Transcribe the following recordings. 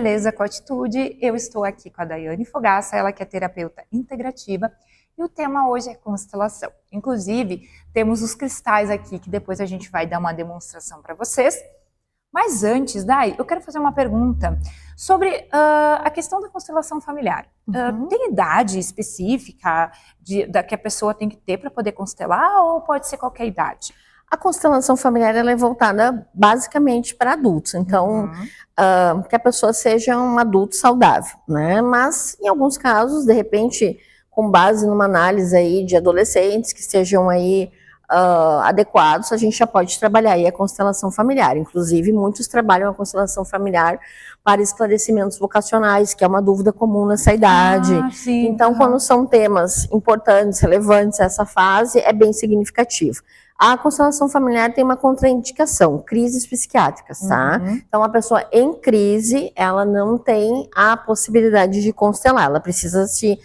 Beleza com Atitude. Eu estou aqui com a Daiane Fogaça, ela que é terapeuta integrativa, e o tema hoje é constelação. Inclusive, temos os cristais aqui, que depois a gente vai dar uma demonstração para vocês. Mas antes, Dai, eu quero fazer uma pergunta sobre a questão da constelação familiar. Tem idade específica que a pessoa tem que ter para poder constelar, ou pode ser qualquer idade? A constelação familiar ela é voltada basicamente para adultos, então que a pessoa seja um adulto saudável, né? Mas em alguns casos, de repente, com base numa análise aí de adolescentes que sejam aí adequados, a gente já pode trabalhar aí a constelação familiar. Inclusive, muitos trabalham a constelação familiar para esclarecimentos vocacionais, que é uma dúvida comum nessa idade. Sim, então, quando são temas importantes, relevantes a essa fase, é bem significativo. A constelação familiar tem uma contraindicação, crises psiquiátricas, tá? Então, a pessoa em crise, ela não tem a possibilidade de constelar, ela precisa se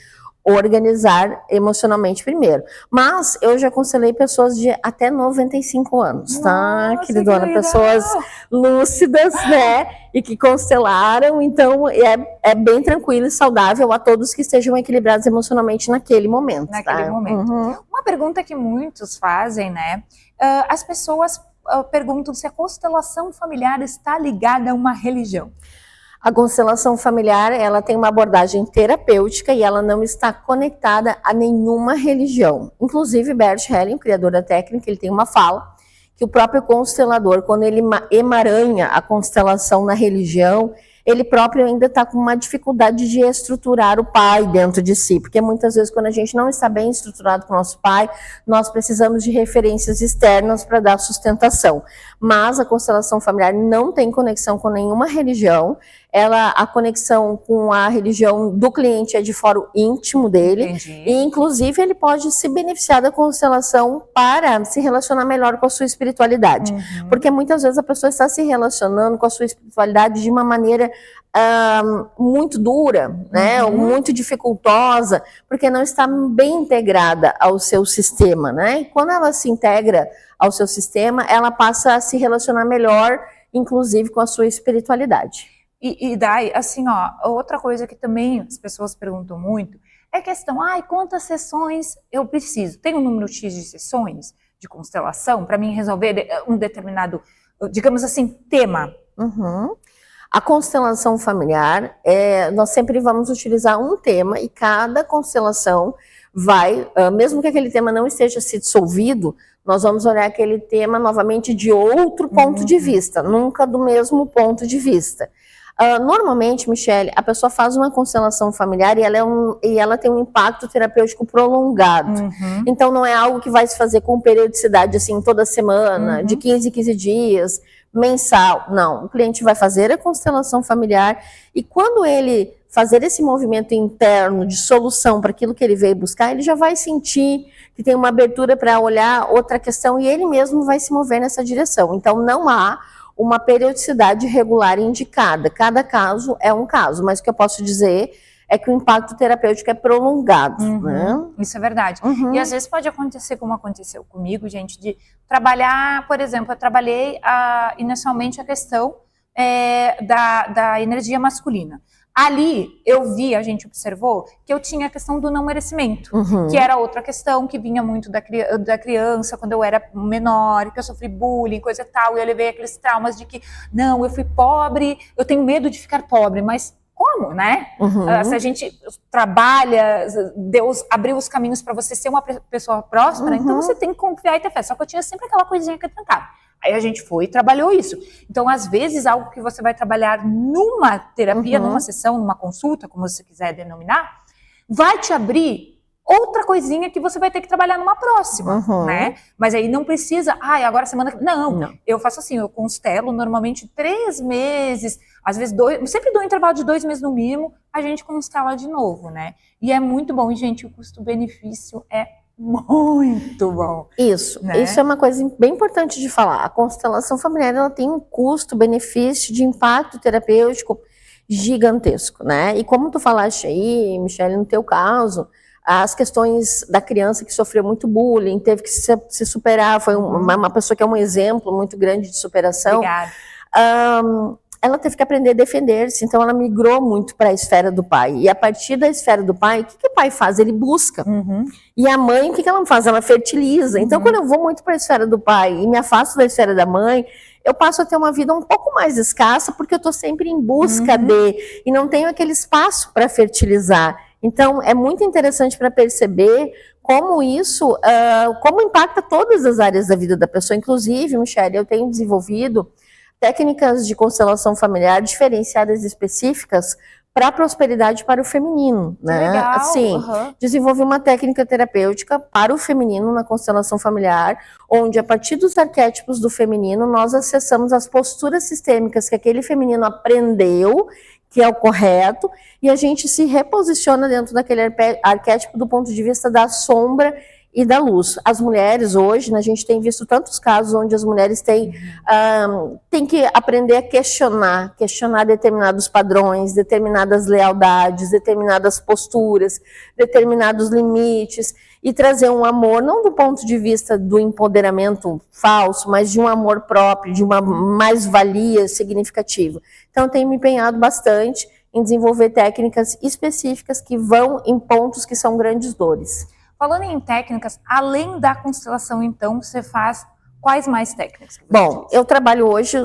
organizar emocionalmente primeiro. Mas eu já constelei pessoas de até 95 anos, tá, Nossa, queridona? Pessoas lúcidas, né? E que constelaram, então é bem tranquilo e saudável a todos que estejam equilibrados emocionalmente naquele momento. Naquele momento. Uma pergunta que muitos fazem, né? As pessoas perguntam se a constelação familiar está ligada a uma religião. A constelação familiar, ela tem uma abordagem terapêutica e ela não está conectada a nenhuma religião. Inclusive, Bert Hellinger, criador da técnica, ele tem uma fala que o próprio constelador, quando ele emaranha a constelação na religião, ele próprio ainda está com uma dificuldade de estruturar o pai dentro de si, porque muitas vezes quando a gente não está bem estruturado com o nosso pai, nós precisamos de referências externas para dar sustentação. Mas a constelação familiar não tem conexão com nenhuma religião, a conexão com a religião do cliente é de fórum íntimo dele. Entendi. E inclusive ele pode se beneficiar da constelação para se relacionar melhor com a sua espiritualidade, porque muitas vezes a pessoa está se relacionando com a sua espiritualidade de uma maneira muito dura, né? Muito dificultosa, porque não está bem integrada ao seu sistema, né? E quando ela se integra ao seu sistema, ela passa a se relacionar melhor, inclusive com a sua espiritualidade. E daí, assim, ó, outra coisa que também as pessoas perguntam muito é a questão, quantas sessões eu preciso? Tem um número X de sessões de constelação para mim resolver um determinado, digamos assim, tema? A constelação familiar, nós sempre vamos utilizar um tema e cada constelação vai, mesmo que aquele tema não esteja se dissolvido, nós vamos olhar aquele tema novamente de outro ponto de vista, nunca do mesmo ponto de vista. Normalmente, Michele, a pessoa faz uma constelação familiar e ela tem um impacto terapêutico prolongado. Então, não é algo que vai se fazer com periodicidade, assim, toda semana, de 15 em 15 dias, mensal. Não, o cliente vai fazer a constelação familiar e quando ele fazer esse movimento interno de solução para aquilo que ele veio buscar, ele já vai sentir que tem uma abertura para olhar outra questão e ele mesmo vai se mover nessa direção. Então, não há uma periodicidade regular indicada. Cada caso é um caso, mas o que eu posso dizer é que o impacto terapêutico é prolongado. Né? Isso é verdade. E às vezes pode acontecer como aconteceu comigo, gente, de trabalhar, por exemplo, eu trabalhei inicialmente a questão da energia masculina. Ali a gente observou que eu tinha a questão do não merecimento, que era outra questão que vinha muito da criança, quando eu era menor, que eu sofri bullying, coisa e tal, e eu levei aqueles traumas de que, não, eu fui pobre, eu tenho medo de ficar pobre, mas como, né? Se a gente trabalha, Deus abriu os caminhos para você ser uma pessoa próspera, então você tem que confiar e ter fé. Só que eu tinha sempre aquela coisinha que eu trancava. Aí a gente foi e trabalhou isso. Então, às vezes, algo que você vai trabalhar numa terapia, numa sessão, numa consulta, como você quiser denominar, vai te abrir outra coisinha que você vai ter que trabalhar numa próxima, né? Mas aí não precisa, agora semana que... Não, eu faço assim, eu constelo normalmente 3 meses, às vezes 2, sempre dou um intervalo de 2 meses no mínimo, a gente constela de novo, né? E é muito bom, e gente, o custo-benefício é muito bom. Isso é uma coisa bem importante de falar. A constelação familiar, ela tem um custo-benefício de impacto terapêutico gigantesco, né? E como tu falaste aí, Michele, no teu caso, as questões da criança que sofreu muito bullying, teve que se superar, foi uma pessoa que é um exemplo muito grande de superação. Obrigada. ela teve que aprender a defender-se, então ela migrou muito para a esfera do pai. E a partir da esfera do pai, o que o pai faz? Ele busca. E a mãe, o que ela faz? Ela fertiliza. Então, quando eu vou muito para a esfera do pai e me afasto da esfera da mãe, eu passo a ter uma vida um pouco mais escassa, porque eu estou sempre em busca e não tenho aquele espaço para fertilizar. Então, é muito interessante para perceber como isso, como impacta todas as áreas da vida da pessoa. Inclusive, Michele, eu tenho desenvolvido técnicas de constelação familiar diferenciadas e específicas para a prosperidade para o feminino, né? Legal. Assim, desenvolvi uma técnica terapêutica para o feminino na constelação familiar, onde a partir dos arquétipos do feminino nós acessamos as posturas sistêmicas que aquele feminino aprendeu, que é o correto, e a gente se reposiciona dentro daquele arquétipo do ponto de vista da sombra e da luz. As mulheres hoje, né, a gente tem visto tantos casos onde as mulheres têm que aprender a questionar determinados padrões, determinadas lealdades, determinadas posturas, determinados limites, e trazer um amor, não do ponto de vista do empoderamento falso, mas de um amor próprio, de uma mais-valia significativa. Então, eu tenho me empenhado bastante em desenvolver técnicas específicas que vão em pontos que são grandes dores. Falando em técnicas, além da constelação, então, você faz quais mais técnicas? Bom, eu trabalho hoje,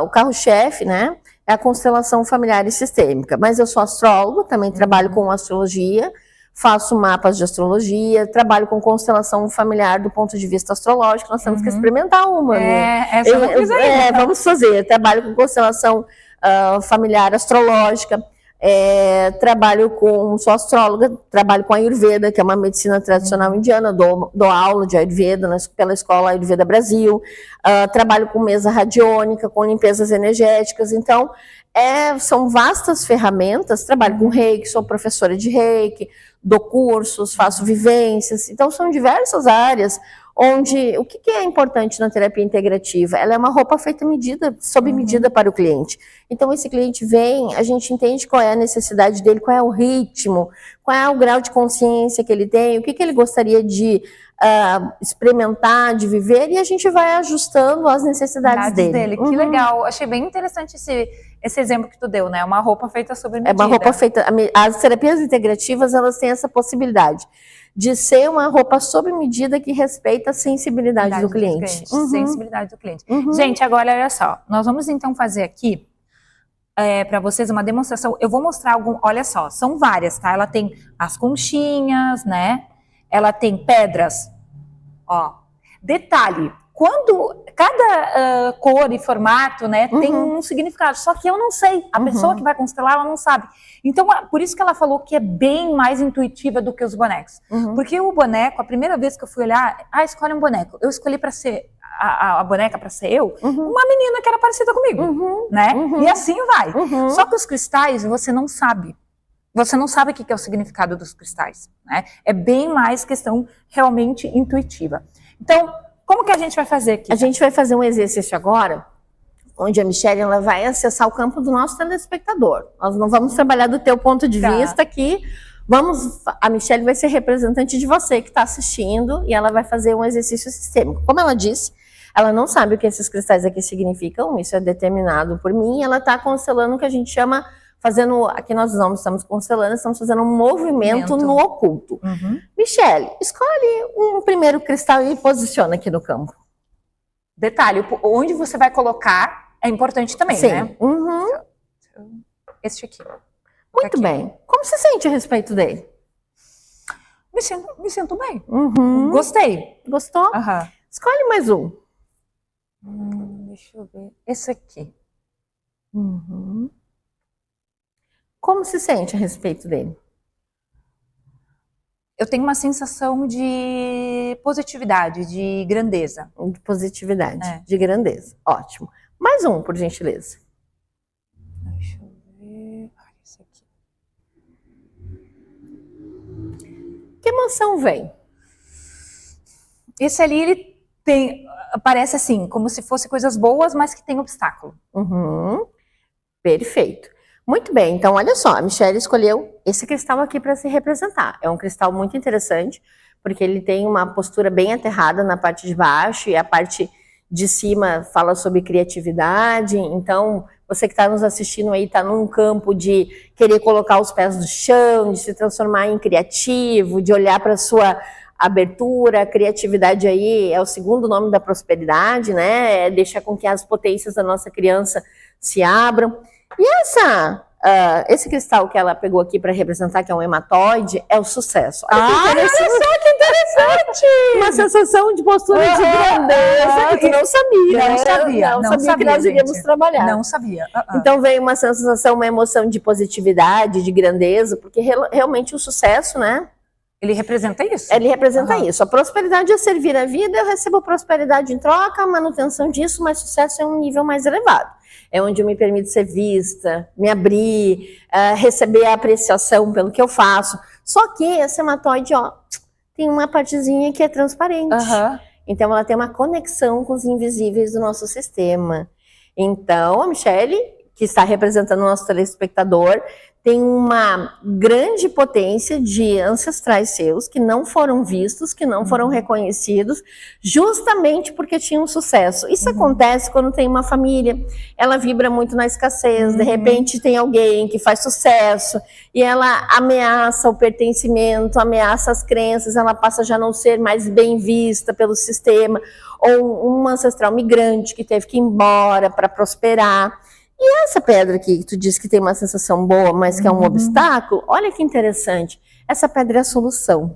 o carro-chefe, né, é a constelação familiar e sistêmica, mas eu sou astróloga, também trabalho com astrologia, faço mapas de astrologia, trabalho com constelação familiar do ponto de vista astrológico, nós temos que experimentar uma, né? Essa eu não fiz ainda. Vamos fazer, trabalho com constelação familiar astrológica, sou astróloga, trabalho com Ayurveda, que é uma medicina tradicional indiana, dou aula de Ayurveda pela Escola Ayurveda Brasil, trabalho com mesa radiônica, com limpezas energéticas, então são vastas ferramentas, trabalho com Reiki, sou professora de Reiki, dou cursos, faço vivências, então são diversas áreas onde o que é importante na terapia integrativa? Ela é uma roupa feita sob medida para o cliente. Então esse cliente vem, a gente entende qual é a necessidade dele, qual é o ritmo, qual é o grau de consciência que ele tem, o que ele gostaria de experimentar, de viver, e a gente vai ajustando as necessidades dele. Que legal, achei bem interessante esse exemplo que tu deu, né? Uma roupa feita sob medida. É uma roupa feita, as terapias integrativas, elas têm essa possibilidade de ser uma roupa sob medida que respeita a sensibilidade do cliente. Sensibilidade do cliente. Gente, agora olha só, nós vamos então fazer aqui para vocês uma demonstração. Eu vou mostrar olha só, são várias, tá? Ela tem as conchinhas, né? Ela tem pedras, ó. Detalhe, quando cada cor e formato, né, tem um significado, só que eu não sei, a pessoa que vai constelar, ela não sabe. Então, por isso que ela falou que é bem mais intuitiva do que os bonecos. Porque o boneco, a primeira vez que eu fui olhar, escolhe um boneco. Eu escolhi para ser a boneca para ser eu, uma menina que era parecida comigo, né? E assim vai. Só que os cristais, você não sabe. Você não sabe o que é o significado dos cristais, né? É bem mais questão realmente intuitiva. Então, como que a gente vai fazer aqui? A gente vai fazer um exercício agora, onde a Michele ela vai acessar o campo do nosso telespectador. Nós não vamos trabalhar do teu ponto de vista aqui. A Michele vai ser representante de você que está assistindo e ela vai fazer um exercício sistêmico. Como ela disse, ela não sabe o que esses cristais aqui significam, isso é determinado por mim, e ela está constelando o que a gente chama, aqui nós não estamos constelando, estamos fazendo um movimento no oculto. Michele, escolhe um primeiro cristal e posiciona aqui no campo. Detalhe, onde você vai colocar é importante também, né? Este aqui. Muito bem. Como você sente a respeito dele? Me sinto bem. Gostei. Gostou? Escolhe mais um. Deixa eu ver. Esse aqui. Como se sente a respeito dele? Eu tenho uma sensação de positividade, de grandeza. De positividade, de grandeza. Ótimo. Mais um, por gentileza. Deixa eu ver. Esse aqui. Que emoção vem? Esse ali, ele parece assim, como se fosse coisas boas, mas que tem obstáculo. Perfeito. Muito bem, então olha só, a Michele escolheu esse cristal aqui para se representar. É um cristal muito interessante, porque ele tem uma postura bem aterrada na parte de baixo e a parte de cima fala sobre criatividade, então você que está nos assistindo aí está num campo de querer colocar os pés no chão, de se transformar em criativo, de olhar para a sua abertura. A criatividade aí é o segundo nome da prosperidade, né? É deixar com que as potências da nossa criança se abram. E esse cristal que ela pegou aqui para representar, que é um hematóide, é o sucesso. Olha só que interessante! Uma sensação de postura de grandeza que tu não sabia. Não sabia que nós iríamos trabalhar. Não sabia. Então veio uma sensação, uma emoção de positividade, de grandeza, porque realmente o sucesso, né? Ele representa isso? Ele representa isso. A prosperidade é servir a vida, eu recebo prosperidade em troca, a manutenção disso, mas sucesso é um nível mais elevado. É onde eu me permito ser vista, me abrir, receber a apreciação pelo que eu faço. Só que esse hematóide, ó, tem uma partezinha que é transparente. Então ela tem uma conexão com os invisíveis do nosso sistema. Então a Michele, que está representando o nosso telespectador, tem uma grande potência de ancestrais seus que não foram vistos, que não foram reconhecidos, justamente porque tinham sucesso. Isso acontece quando tem uma família, ela vibra muito na escassez, de repente tem alguém que faz sucesso e ela ameaça o pertencimento, ameaça as crenças, ela passa a já não ser mais bem vista pelo sistema, ou um ancestral migrante que teve que ir embora para prosperar. E essa pedra aqui, que tu disse que tem uma sensação boa, mas que é um obstáculo, olha que interessante. Essa pedra é a solução.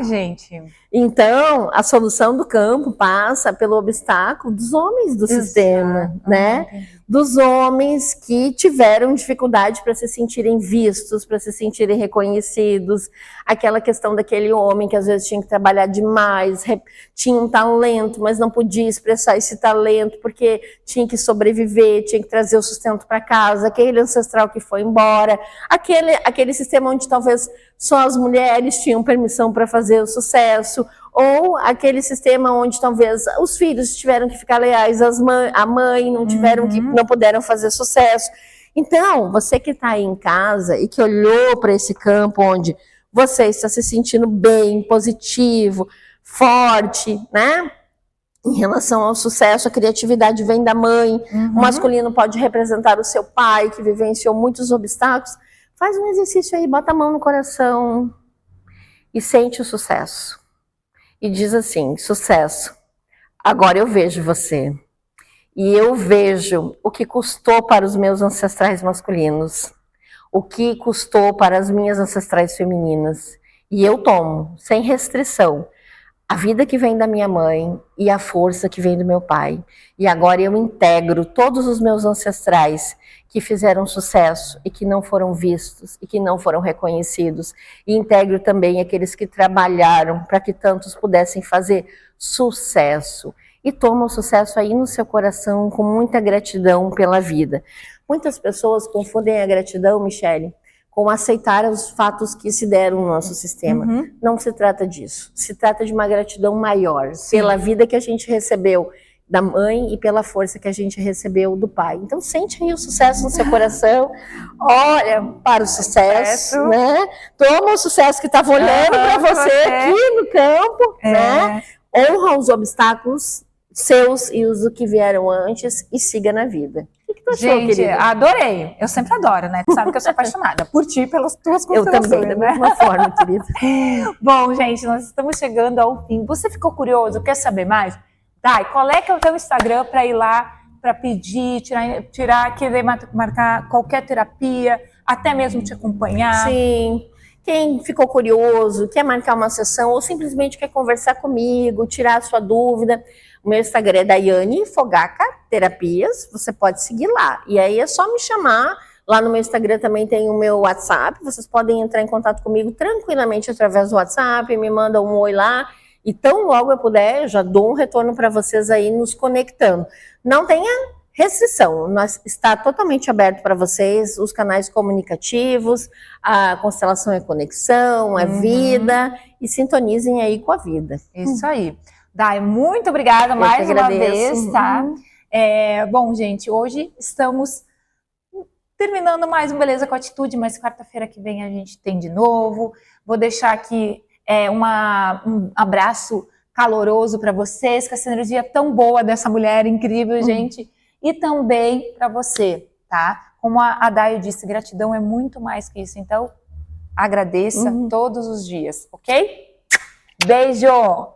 Gente. Então, a solução do campo passa pelo obstáculo dos homens do sistema, né? Dos homens que tiveram dificuldade para se sentirem vistos, para se sentirem reconhecidos. Aquela questão daquele homem que às vezes tinha que trabalhar demais, tinha um talento, mas não podia expressar esse talento porque tinha que sobreviver, tinha que trazer o sustento para casa. Aquele ancestral que foi embora. Aquele sistema onde talvez só as mulheres tinham permissão para fazer o sucesso, ou aquele sistema onde talvez os filhos tiveram que ficar leais à mãe, não puderam fazer sucesso. Então, você que está aí em casa e que olhou para esse campo onde você está se sentindo bem, positivo, forte, né? Em relação ao sucesso, a criatividade vem da mãe, o masculino pode representar o seu pai, que vivenciou muitos obstáculos. Faz um exercício aí, bota a mão no coração e sente o sucesso. E diz assim: sucesso, agora eu vejo você. E eu vejo o que custou para os meus ancestrais masculinos, o que custou para as minhas ancestrais femininas. E eu tomo, sem restrição, a vida que vem da minha mãe e a força que vem do meu pai. E agora eu integro todos os meus ancestrais que fizeram sucesso e que não foram vistos e que não foram reconhecidos. E integro também aqueles que trabalharam para que tantos pudessem fazer sucesso. E toma o sucesso aí no seu coração com muita gratidão pela vida. Muitas pessoas confundem a gratidão, Michele, com aceitar os fatos que se deram no nosso sistema. Não se trata disso. Se trata de uma gratidão maior pela vida que a gente recebeu da mãe e pela força que a gente recebeu do pai. Então sente aí o sucesso no seu coração, olha para o sucesso, né? Toma o sucesso que estava olhando para você aqui no campo, né? Honra os obstáculos seus e os que vieram antes e siga na vida. O que tu achou, gente, querida? Adorei. Eu sempre adoro, né? Tu sabe que eu sou apaixonada por ti, pelas tuas constelações. Eu também, da mesma forma, querida. Bom, gente, nós estamos chegando ao fim. Você ficou curioso? Quer saber mais? Dai, qual é que é o teu Instagram para ir lá, para pedir, querer marcar qualquer terapia, até mesmo te acompanhar? Sim. Quem ficou curioso, quer marcar uma sessão ou simplesmente quer conversar comigo, tirar a sua dúvida, o meu Instagram é Daiane Fogaca Terapias, você pode seguir lá. E aí é só me chamar, lá no meu Instagram também tem o meu WhatsApp, vocês podem entrar em contato comigo tranquilamente através do WhatsApp, me manda um oi lá, e tão logo eu puder, eu já dou um retorno para vocês aí nos conectando. Não tenha restrição, está totalmente aberto para vocês, os canais comunicativos, a constelação é conexão, é vida, e sintonizem aí com a vida. Isso aí. Dai, muito obrigada mais uma vez, tá? Bom, gente, hoje estamos terminando mais um Beleza com Atitude, mas quarta-feira que vem a gente tem de novo. Vou deixar aqui um abraço caloroso para vocês, com essa energia tão boa dessa mulher incrível, gente. E também para você, tá? Como a Dayo disse, gratidão é muito mais que isso. Então, agradeça todos os dias, ok? Beijo!